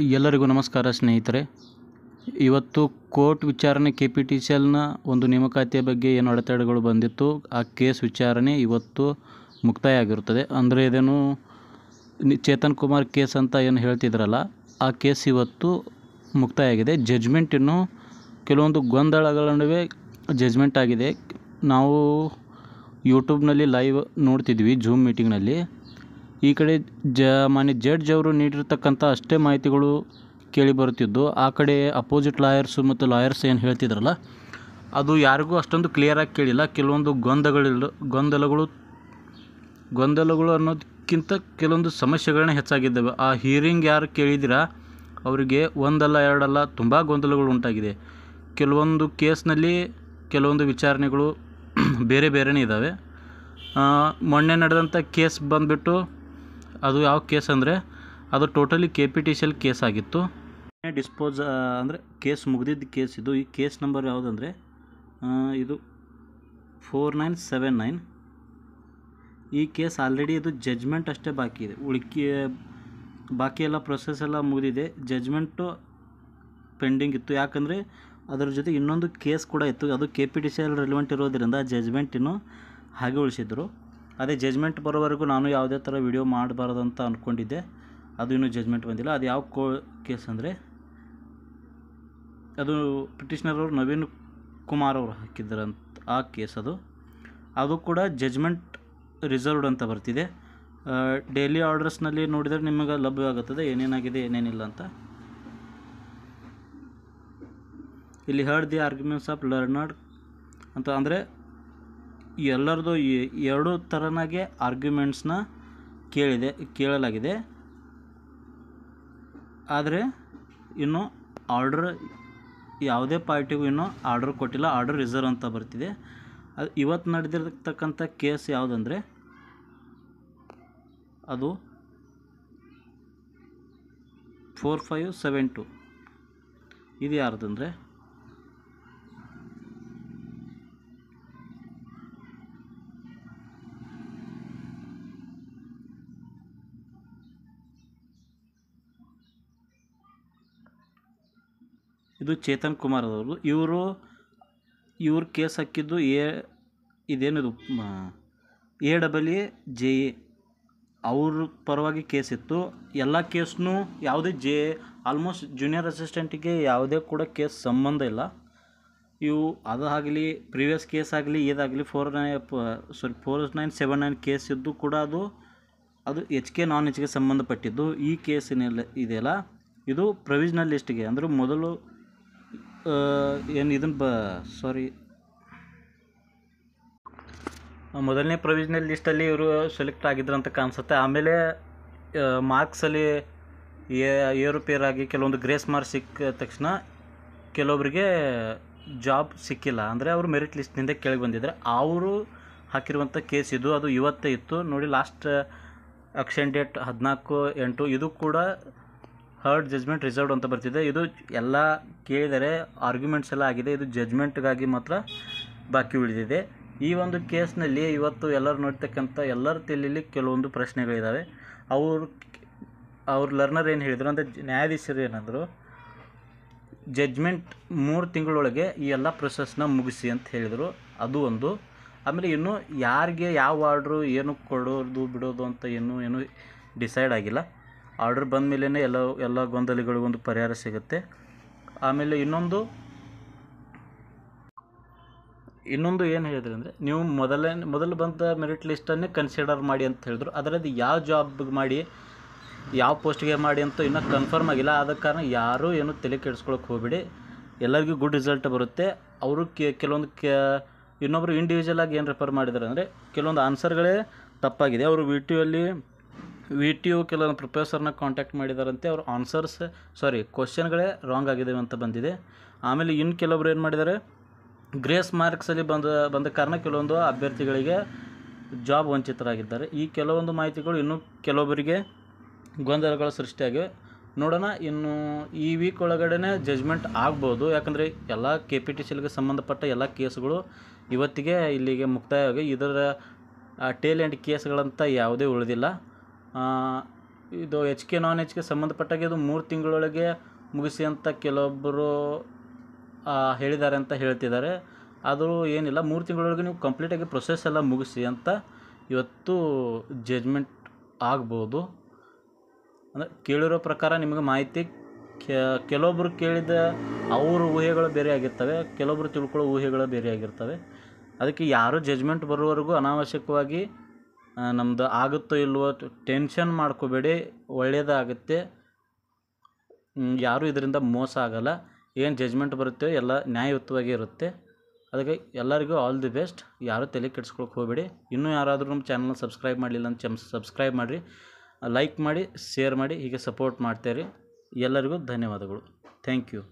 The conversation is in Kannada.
ಎಲ್ಲರಿಗೂ ನಮಸ್ಕಾರ ಸ್ನೇಹಿತರೆ. ಇವತ್ತು ಕೋರ್ಟ್ ವಿಚಾರಣೆ KPTCLನ ಒಂದು ನೇಮಕಾತಿಯ ಬಗ್ಗೆ ಏನು ಅಡೆತಡೆಗಳು ಬಂದಿತ್ತು, ಆ ಕೇಸ್ ವಿಚಾರಣೆ ಇವತ್ತು ಮುಕ್ತಾಯ ಆಗಿರುತ್ತದೆ. ಅಂದರೆ ಇದೇನು ಚೇತನ್ ಕುಮಾರ್ ಕೇಸ್ ಅಂತ ಏನು ಹೇಳ್ತಿದ್ರಲ್ಲ, ಆ ಕೇಸ್ ಇವತ್ತು ಮುಕ್ತಾಯ ಆಗಿದೆ. ಜಡ್ಜ್ಮೆಂಟ್ ಇನ್ನೂ ಕೆಲವೊಂದು ಗೊಂದಲಗಳ ನಡುವೆ ಜಡ್ಜ್ಮೆಂಟ್ ಆಗಿದೆ. ನಾವು ಯೂಟ್ಯೂಬ್ನಲ್ಲಿ ಲೈವ್ ನೋಡ್ತಿದ್ವಿ, ಜೂಮ್ ಮೀಟಿಂಗ್ನಲ್ಲಿ. ಈ ಕಡೆ ಮಾನ್ಯ ಜಡ್ಜ್ ಅವರು ನೀಡಿರ್ತಕ್ಕಂಥ ಅಷ್ಟೇ ಮಾಹಿತಿಗಳು ಕೇಳಿ ಬರುತ್ತಿದ್ದು, ಆ ಕಡೆ ಅಪೋಸಿಟ್ ಲಾಯರ್ಸು ಮತ್ತು ಲಾಯರ್ಸ್ ಏನು ಹೇಳ್ತಿದ್ರಲ್ಲ, ಅದು ಯಾರಿಗೂ ಅಷ್ಟೊಂದು ಕ್ಲಿಯರಾಗಿ ಕೇಳಿಲ್ಲ. ಕೆಲವೊಂದು ಗೊಂದಲಗಳು ಅನ್ನೋದಕ್ಕಿಂತ ಕೆಲವೊಂದು ಸಮಸ್ಯೆಗಳನ್ನ ಹೆಚ್ಚಾಗಿದ್ದಾವೆ. ಆ ಹಿಯರಿಂಗ್ ಯಾರು ಕೇಳಿದಿರಾ ಅವರಿಗೆ ಒಂದಲ್ಲ ಎರಡಲ್ಲ ತುಂಬ ಗೊಂದಲಗಳು ಉಂಟಾಗಿದೆ. ಕೆಲವೊಂದು ಕೇಸ್ನಲ್ಲಿ ಕೆಲವೊಂದು ವಿಚಾರಣೆಗಳು ಬೇರೆ ಬೇರೆನೇ ಇದ್ದಾವೆ. ಮೊನ್ನೆ ನಡೆದಂಥ ಕೇಸ್ ಬಂದುಬಿಟ್ಟು, ಅದು ಯಾವ ಕೇಸ್ ಅಂದರೆ ಅದು ಟೋಟಲಿ KPTCL ಕೇಸ್ ಆಗಿತ್ತು. ಡಿಸ್ಪೋಸ್ ಅಂದರೆ ಕೇಸ್ ಮುಗಿದಿದ್ದ ಕೇಸ್ ಇದು. ಈ ಕೇಸ್ ನಂಬರ್ ಯಾವುದಂದರೆ ಇದು 4979. ಈ ಕೇಸ್ ಆಲ್ರೆಡಿ ಇದು ಜಡ್ಜ್ಮೆಂಟ್ ಅಷ್ಟೇ ಬಾಕಿ ಇದೆ. ಬಾಕಿ ಎಲ್ಲ ಪ್ರೊಸೆಸ್ ಎಲ್ಲ ಮುಗಿದಿದೆ. ಜಡ್ಜ್ಮೆಂಟು ಪೆಂಡಿಂಗ್ ಇತ್ತು. ಯಾಕಂದರೆ ಅದರ ಜೊತೆ ಇನ್ನೊಂದು ಕೇಸ್ ಕೂಡ ಇತ್ತು, ಅದು KPTCL ರಿಲೆವೆಂಟ್ ಇರೋದರಿಂದ ಜಡ್ಜ್ಮೆಂಟ್ ಇನ್ನೂ ಹಾಗೆ ಉಳಿಸಿದ್ರು. ಅದೇ ಜಡ್ಜ್ಮೆಂಟ್ ಬರೋವರೆಗೂ ನಾನು ಯಾವುದೇ ಥರ ವಿಡಿಯೋ ಮಾಡಬಾರ್ದು ಅಂತ ಅಂದ್ಕೊಂಡಿದ್ದೆ. ಅದು ಇನ್ನೂ ಜಡ್ಜ್ಮೆಂಟ್ ಬಂದಿಲ್ಲ. ಅದು ಯಾವ ಕೇಸ್ ಅಂದರೆ ಅದು ಪಿಟಿಷನರ್ ನವೀನ್ ಕುಮಾರ್ ಅವರು ಹಾಕಿದ್ರಂತ ಆ ಕೇಸ್. ಅದು ಕೂಡ ಜಡ್ಜ್ಮೆಂಟ್ ರಿಸರ್ವ್ಡ್ ಅಂತ ಬರ್ತಿದೆ. ಡೈಲಿ ಆರ್ಡರ್ಸ್ನಲ್ಲಿ ನೋಡಿದರೆ ನಿಮಗೆ ಲಭ್ಯವಾಗುತ್ತದೆ ಏನೇನಾಗಿದೆ ಏನೇನಿಲ್ಲ ಅಂತ. ಇಲ್ಲಿ ಹರ್ಡ್ ದಿ ಆರ್ಗ್ಯುಮೆಂಟ್ಸ್ ಆಫ್ ಲರ್ನರ್ಡ್ ಅಂತ ಅಂದರೆ ಎಲ್ಲರದು ಎರಡು ಥರನಾಗೆ ಆರ್ಗ್ಯುಮೆಂಟ್ಸ್ನ ಕೇಳಲಾಗಿದೆ. ಆದರೆ ಇನ್ನೂ ಆರ್ಡರ್ ಯಾವುದೇ ಪಾರ್ಟಿಗೂ ಇನ್ನೂ ಆರ್ಡರ್ ಕೊಟ್ಟಿಲ್ಲ. ಆರ್ಡರ್ ರಿಸರ್ವ್ ಅಂತ ಬರ್ತಿದೆ. ಅದು ಇವತ್ತು ನಡೆದಿರ್ತಕ್ಕಂಥ ಕೇಸ್ ಯಾವುದಂದರೆ ಅದು 4572. ಇದು ಯಾರ್ದಂದರೆ ಇದು ಚೇತನ್ ಕುಮಾರ್ ಅವರು. ಇವ್ರ ಕೇಸ್ ಹಾಕಿದ್ದು ಇದೇನಿದು AAAJA ಅವ್ರ ಪರವಾಗಿ ಕೇಸ್ ಇತ್ತು. ಎಲ್ಲ ಕೇಸ್ನೂ ಯಾವುದೇ ಆಲ್ಮೋಸ್ಟ್ ಜೂನಿಯರ್ ಅಸಿಸ್ಟೆಂಟಿಗೆ ಯಾವುದೇ ಕೂಡ ಕೇಸ್ ಸಂಬಂಧ ಇಲ್ಲ. ಅದು ಆಗಲಿ ಪ್ರೀವಿಯಸ್ ಕೇಸ್ ಆಗಲಿ ಇದಾಗಲಿ 4979 ಕೇಸ್ ಇದ್ದು ಕೂಡ ಅದು HK ನಾನ್ HK ಸಂಬಂಧಪಟ್ಟಿದ್ದು. ಈ ಕೇಸಿನೆಲ್ಲ ಇದೆಯಲ್ಲ, ಇದು ಪ್ರೊವಿಷನಲ್ ಲಿಸ್ಟಿಗೆ ಅಂದರೆ ಮೊದಲು ಮೊದಲನೇ ಪ್ರೊವಿಷನಲ್ ಲಿಸ್ಟಲ್ಲಿ ಇವರು ಸೆಲೆಕ್ಟ್ ಆಗಿದ್ರು ಅಂತ ಕಾಣಿಸುತ್ತೆ. ಆಮೇಲೆ ಮಾರ್ಕ್ಸಲ್ಲಿ ಏರುಪೇರಾಗಿ ಕೆಲವೊಂದು ಗ್ರೇಸ್ ಮಾರ್ಕ್ಸ್ ಸಿಕ್ಕ ತಕ್ಷಣ ಕೆಲವೊಬ್ಬರಿಗೆ ಜಾಬ್ ಸಿಕ್ಕಿಲ್ಲ. ಅಂದರೆ ಅವರು ಮೆರಿಟ್ ಲಿಸ್ಟ್ನಿಂದ ಕೆಳಗೆ ಬಂದಿದ್ದಾರೆ. ಅವರು ಹಾಕಿರುವಂಥ ಕೇಸ್ ಇದು. ಅದು ಇವತ್ತೇ ಇತ್ತು ನೋಡಿ. Last action date 14/8. ಇದು ಕೂಡ ಹರ್ಡ್ ಜಡ್ಜ್ಮೆಂಟ್ ರಿಸರ್ವ್ಡ್ ಅಂತ ಬರ್ತಿದೆ. ಇದು ಎಲ್ಲ ಕೇಳಿದರೆ ಆರ್ಗ್ಯುಮೆಂಟ್ಸ್ ಎಲ್ಲ ಆಗಿದೆ. ಇದು ಜಡ್ಜ್ಮೆಂಟ್ಗಾಗಿ ಮಾತ್ರ ಬಾಕಿ ಉಳಿದಿದೆ. ಈ ಒಂದು ಕೇಸ್ನಲ್ಲಿ ಇವತ್ತು ಎಲ್ಲರೂ ನೋಡ್ತಕ್ಕಂಥ ಎಲ್ಲರ ತಲೆಯಲ್ಲಿ ಕೆಲವೊಂದು ಪ್ರಶ್ನೆಗಳಿದ್ದಾವೆ. ಅವ್ರ ಲರ್ನರ್ ಏನು ಹೇಳಿದರು ಅಂದರೆ, ನ್ಯಾಯಾಧೀಶರು ಏನಂದರು, ಜಡ್ಜ್ಮೆಂಟ್ 3 ತಿಂಗಳೊಳಗೆ ಈ ಎಲ್ಲ ಪ್ರೊಸೆಸ್ನ ಮುಗಿಸಿ ಅಂತ ಹೇಳಿದರು. ಅದು ಒಂದು. ಆಮೇಲೆ ಇನ್ನೂ ಯಾರಿಗೆ ಯಾವ ಆರ್ಡ್ರು ಏನು ಕೊಡೋದು ಬಿಡೋದು ಅಂತ ಏನು ಡಿಸೈಡ್ ಆಗಿಲ್ಲ. ಆರ್ಡರ್ ಬಂದ ಮೇಲೇ ಎಲ್ಲ ಗೊಂದಲಗಳಿಗೊಂದು ಪರಿಹಾರ ಸಿಗುತ್ತೆ. ಆಮೇಲೆ ಇನ್ನೊಂದು ಏನು ಹೇಳಿದ್ರು ಅಂದರೆ, ನೀವು ಮೊದಲು ಬಂದ ಮೆರಿಟ್ ಲಿಸ್ಟನ್ನೇ ಕನ್ಸಿಡರ್ ಮಾಡಿ ಅಂತ ಹೇಳಿದ್ರು. ಅದರದ್ದು ಯಾವ ಜಾಬ್ಗೆ ಮಾಡಿ ಯಾವ ಪೋಸ್ಟ್ಗೆ ಮಾಡಿ ಅಂತ ಇನ್ನೂ ಕನ್ಫರ್ಮ್ ಆಗಿಲ್ಲ. ಆದ ಕಾರಣ ಯಾರೂ ಏನು ತಲೆ ಕೆಡಿಸ್ಕೊಳಕ್ಕೆ ಹೋಗಬೇಡಿ. ಎಲ್ಲರಿಗೂ ಗುಡ್ ರಿಸಲ್ಟ್ ಬರುತ್ತೆ. ಅವರು ಕೆಲವೊಂದು ಇನ್ನೊಬ್ಬರು ಇಂಡಿವಿಜುವಲ್ ಆಗಿ ಏನು ರೆಫರ್ ಮಾಡಿದ್ದಾರೆ ಅಂದರೆ, ಕೆಲವೊಂದು ಆನ್ಸರ್ಗಳೇ ತಪ್ಪಾಗಿದೆ. ಅವರು VTU ಕೆಲವೊಂದು ಪ್ರೊಫೆಸರ್ನ ಕಾಂಟ್ಯಾಕ್ಟ್ ಮಾಡಿದಾರಂತೆ. ಅವ್ರ ಕ್ವಶನ್ಗಳೇ ರಾಂಗ್ ಆಗಿದೆ ಅಂತ ಬಂದಿದೆ. ಆಮೇಲೆ ಇನ್ನು ಕೆಲವೊಬ್ರು ಏನು ಮಾಡಿದ್ದಾರೆ, ಗ್ರೇಸ್ ಮಾರ್ಕ್ಸಲ್ಲಿ ಬಂದ ಕಾರಣ ಕೆಲವೊಂದು ಅಭ್ಯರ್ಥಿಗಳಿಗೆ ಜಾಬ್ ವಂಚಿತರಾಗಿದ್ದಾರೆ. ಈ ಕೆಲವೊಂದು ಮಾಹಿತಿಗಳು ಇನ್ನೂ ಕೆಲವೊಬ್ಬರಿಗೆ ಗೊಂದಲಗಳು ಸೃಷ್ಟಿಯಾಗಿವೆ. ನೋಡೋಣ, ಇನ್ನು ಈ ವೀಕ್ ಒಳಗಡೆ ಜಡ್ಜ್ಮೆಂಟ್ ಆಗ್ಬೋದು. ಯಾಕಂದರೆ ಎಲ್ಲ KPTCLಗೆ ಸಂಬಂಧಪಟ್ಟ ಎಲ್ಲ ಕೇಸುಗಳು ಇವತ್ತಿಗೆ ಇಲ್ಲಿಗೆ ಮುಕ್ತಾಯವಾಗಿ ಇದರ ಟೇಲ್ ಎಂಡ್ ಕೇಸ್ಗಳಂತ ಯಾವುದೇ ಉಳಿದಿಲ್ಲ. ಇದು ಎಚ್ ಕೆ ನಾನ್ ಎಚ್ ಕೆ ಸಂಬಂಧಪಟ್ಟಾಗ ಇದು 3 ತಿಂಗಳೊಳಗೆ ಮುಗಿಸಿ ಅಂತ ಕೆಲವೊಬ್ಬರು ಹೇಳಿದ್ದಾರೆ ಅಂತ ಹೇಳ್ತಿದ್ದಾರೆ. ಆದರೂ ಏನಿಲ್ಲ, 3 ತಿಂಗಳೊಳಗೆ ನೀವು ಕಂಪ್ಲೀಟಾಗಿ ಪ್ರೊಸೆಸ್ ಎಲ್ಲ ಮುಗಿಸಿ ಅಂತ ಇವತ್ತು ಜಡ್ಜ್ಮೆಂಟ್ ಆಗ್ಬೋದು. ಅಂದರೆ ಕೇಳಿರೋ ಪ್ರಕಾರ ನಿಮಗೆ ಮಾಹಿತಿ ಕೆಲವೊಬ್ಬರು ಕೇಳಿದ ಅವ್ರ ಊಹೆಗಳು ಬೇರೆ ಆಗಿರ್ತವೆ, ಕೆಲವೊಬ್ಬರು ತಿಳ್ಕೊಳ್ಳೋ ಊಹೆಗಳು ಬೇರೆ ಆಗಿರ್ತವೆ. ಅದಕ್ಕೆ ಯಾರೂ ಜಡ್ಜ್ಮೆಂಟ್ ಬರೋವರೆಗೂ ಅನಾವಶ್ಯಕವಾಗಿ ನಮ್ಮದು ಆಗುತ್ತೋ ಇಲ್ವೋ ಟೆನ್ಷನ್ ಮಾಡ್ಕೋಬೇಡಿ, ಒಳ್ಳೆಯದಾಗುತ್ತೆ. ಯಾರೂ ಇದರಿಂದ ಮೋಸ ಆಗಲ್ಲ. ಏನು ಜಡ್ಜ್ಮೆಂಟ್ ಬರುತ್ತೆ ಎಲ್ಲ ನ್ಯಾಯಯುತವಾಗಿ ಇರುತ್ತೆ. ಅದಕ್ಕೆ ಎಲ್ಲರಿಗೂ ಆಲ್ ದಿ ಬೆಸ್ಟ್. ಯಾರೂ ತಲೆ ಕೆಡಿಸ್ಕೊಳಕ್ಕೆ ಹೋಗಬೇಡಿ. ಇನ್ನೂ ಯಾರಾದರೂ ನಮ್ಮ ಚಾನಲ್ನ ಸಬ್ಸ್ಕ್ರೈಬ್ ಮಾಡಿಲ್ಲ ಅಂತ ಸಬ್ಸ್ಕ್ರೈಬ್ ಮಾಡಿರಿ, ಲೈಕ್ ಮಾಡಿ, ಶೇರ್ ಮಾಡಿ, ಹೀಗೆ ಸಪೋರ್ಟ್ ಮಾಡ್ತಾಯಿರಿ. ಎಲ್ಲರಿಗೂ ಧನ್ಯವಾದಗಳು. Thank you.